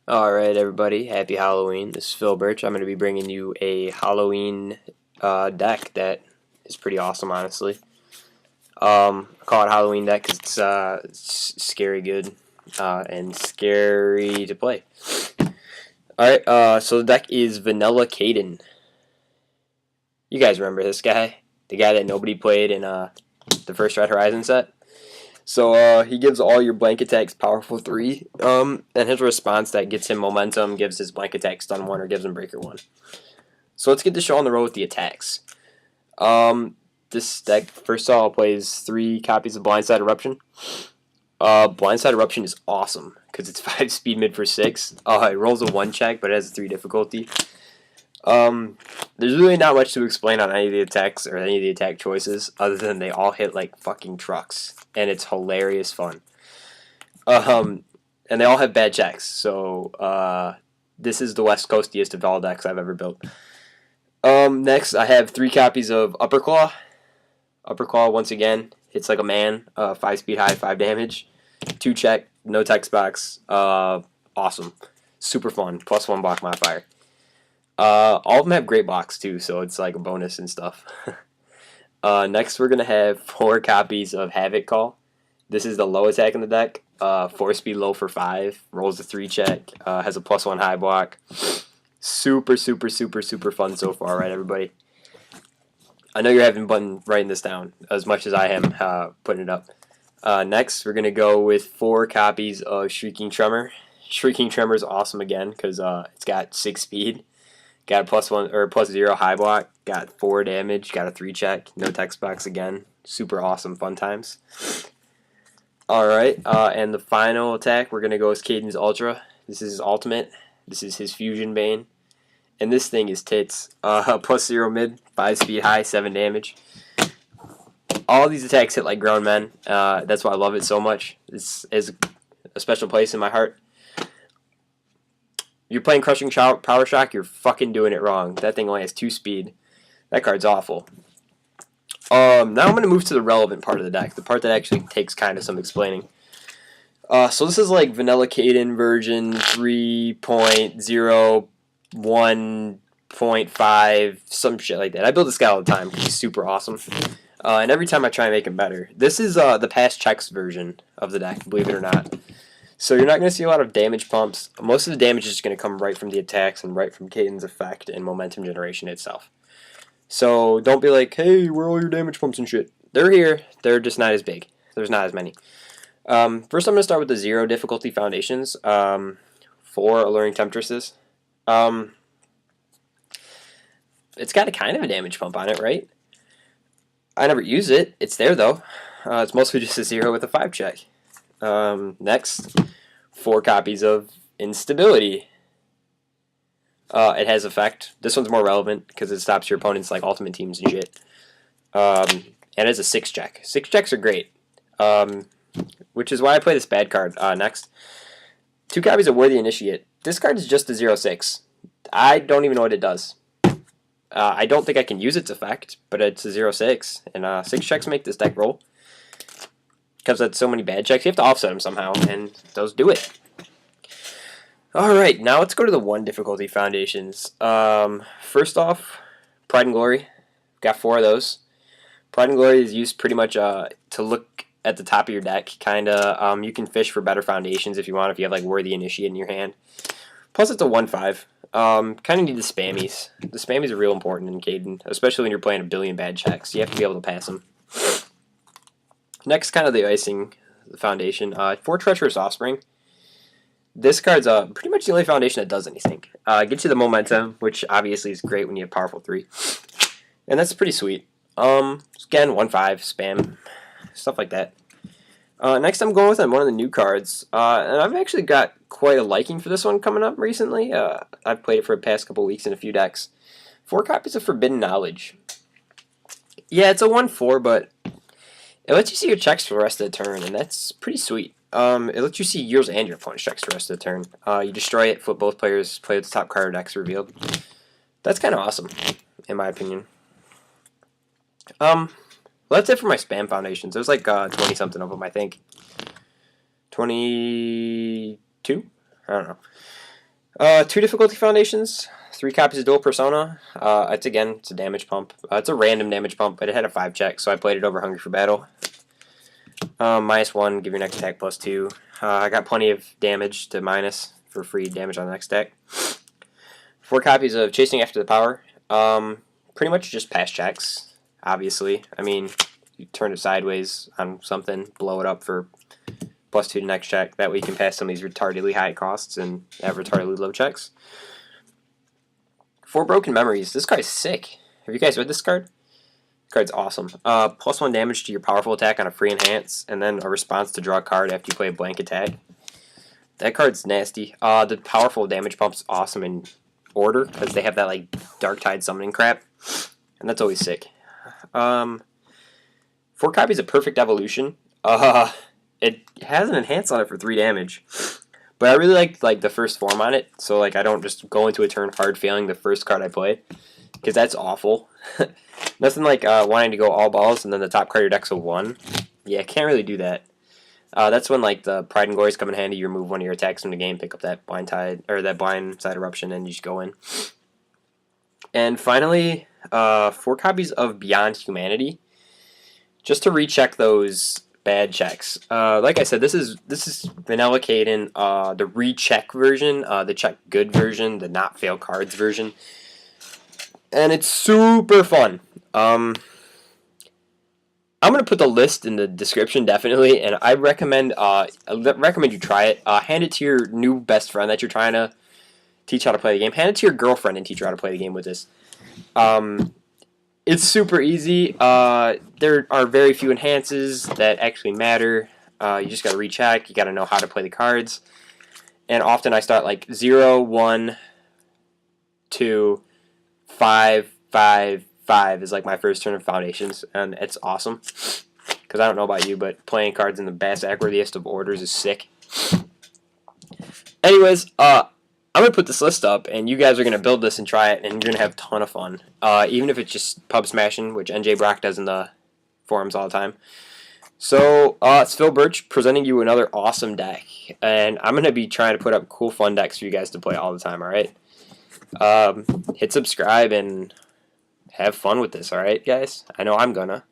Alright everybody, happy Halloween. This is Phil Birch. I'm going to be bringing you a Halloween deck that is pretty awesome, honestly. I call it Halloween deck because it's scary good and scary to play. Alright, so the deck is Vanilla Kaden. You guys remember this guy? The guy that nobody played in the first Red Horizon set? So he gives all your blank attacks powerful 3, and his response that gets him momentum gives his blank attack stun 1 or gives him breaker 1. So let's get the show on the road with the attacks. This deck, first of all, plays 3 copies of Blindside Eruption. Blindside Eruption is awesome because it's 5 speed mid for 6. It rolls a 1 check, but it has a 3 difficulty. There's really not much to explain on any of the attacks or any of the attack choices other than they all hit like fucking trucks, and it's hilarious fun. And they all have bad checks, so this is the West Coastiest of all decks I've ever built. Next, I have 3 copies of Upper Claw. Upper Claw, once again, hits like a man, 5 speed high, 5 damage, 2 check, no text box, awesome, super fun, +1 block modifier. All of them have great blocks too, so it's like a bonus and stuff. Next, we're going to have 4 copies of Havoc Call. This is the low attack in the deck. 4 speed low for 5, rolls a 3 check, has a +1 high block. Super fun so far, right, everybody? I know you're having fun writing this down as much as I am putting it up. Next, we're going to go with 4 copies of Shrieking Tremor. Shrieking Tremor is awesome again because it's got 6 speed. Got a +1 or +0 high block. Got 4 damage. Got a 3 check. No text box again. Super awesome. Fun times. Alright, and the final attack, we're going to go with Kaden's Ultra. This is his ultimate. This is his Fusion Bane. And this thing is tits. +0 mid, 5 speed high, 7 damage. All these attacks hit like grown men. That's why I love it so much. It's a special place in my heart. You're playing Crushing Power Shock, you're fucking doing it wrong. That thing only has 2 speed. That card's awful. Now I'm going to move to the relevant part of the deck, the part that actually takes kind of some explaining. So this is like Vanilla Kaden version 3.01.5, some shit like that. I build this guy all the time because he's super awesome. And every time I try and make him better. This is the past checks version of the deck, believe it or not. So you're not going to see a lot of damage pumps. Most of the damage is just going to come right from the attacks and right from Kaden's effect and momentum generation itself. So don't be like, hey, where are all your damage pumps and shit? They're here. They're just not as big. There's not as many. First I'm going to start with the 0 difficulty foundations. 4 Alluring Temptresses. It's got a kind of a damage pump on it, right? I never use it. It's there though. It's mostly just a 0 with a 5 check. Next, 4 copies of Instability. It has effect. This one's more relevant because it stops your opponent's like ultimate teams and shit. And it has a 6 check. 6 checks are great. Which is why I play this bad card. Next, 2 copies of Worthy Initiate. This card is just a 0/6. I don't even know what it does. I don't think I can use its effect, but it's a 0/6, and 6 checks make this deck roll. Because that's so many bad checks, you have to offset them somehow, and those do it. Alright, now let's go to the 1 difficulty foundations. First off, Pride and Glory. Got 4 of those. Pride and Glory is used pretty much to look at the top of your deck, kinda. You can fish for better foundations if you want, if you have like Worthy Initiate in your hand. Plus it's a 1/5. Kind of need the spammies. The spammies are real important in Kaden, especially when you're playing a billion bad checks. You have to be able to pass them. Next, kind of the icing, the foundation. 4 Treacherous Offspring. This card's pretty much the only foundation that does anything. Gets you the momentum, which obviously is great when you have powerful 3. And that's pretty sweet. Again, 1/5, spam, stuff like that. Next I'm going with one of the new cards. And I've actually got quite a liking for this one coming up recently. I've played it for the past couple weeks in a few decks. 4 copies of Forbidden Knowledge. Yeah, it's a 1/4, but it lets you see your checks for the rest of the turn, and that's pretty sweet. It lets you see yours and your opponent's checks for the rest of the turn. You destroy it, flip both players, play with the top card or decks revealed. That's kind of awesome, in my opinion. Well, that's it for my spam foundations. There's like 20-something of them, I think. 22? I don't know. 2 difficulty foundations, 3 copies of dual persona. It's a damage pump. It's a random damage pump, but it had a 5 check, so I played it over Hungry for Battle. -1, give your next attack +2. I got plenty of damage to minus for free damage on the next deck. 4 copies of Chasing After the Power. Pretty much just pass checks, obviously. I mean, you turn it sideways on something, blow it up for +2 to next check. That way you can pass some of these retardedly high costs and have retardedly low checks. 4 Broken Memories. This card's sick. Have you guys read this card? This card's awesome. +1 damage to your powerful attack on a free enhance, and then a response to draw a card after you play a blank attack. That card's nasty. The powerful damage pump's awesome in Order, because they have that like Dark Tide summoning crap, and that's always sick. 4 copies of Perfect Evolution. It has an enhance on it for 3 damage, but I really like the first form on it, so like I don't just go into a turn hard failing the first card I play, because that's awful. Nothing like wanting to go all balls and then the top card of your deck's a 1. Yeah, can't really do that. That's when like the Pride and Glories come in handy. You remove one of your attacks from the game, pick up that Blindside Eruption, and you just go in. And finally, 4 copies of Beyond Humanity, just to recheck those bad checks. Like I said, this is Vanilla Kaden, the recheck version, the check good version, the not fail cards version, and it's super fun. I'm gonna put the list in the description definitely, and I recommend you try it. Hand it to your new best friend that you're trying to teach how to play the game. Hand it to your girlfriend and teach her how to play the game with this. It's super easy. There are very few enhances that actually matter. You just gotta recheck. You gotta know how to play the cards. And often I start like 0, 1, 2, 5, 5, 5 is like my first turn of Foundations, and it's awesome. Because I don't know about you, but playing cards in the bass-ackworthiest of orders is sick. Anyways, I'm going to put this list up, and you guys are going to build this and try it, and you're going to have a ton of fun. Even if it's just pub smashing, which NJ Brock does in the forums all the time. So, it's Phil Birch presenting you another awesome deck. And I'm going to be trying to put up cool, fun decks for you guys to play all the time, alright? Hit subscribe and have fun with this, alright, guys? I know I'm gonna.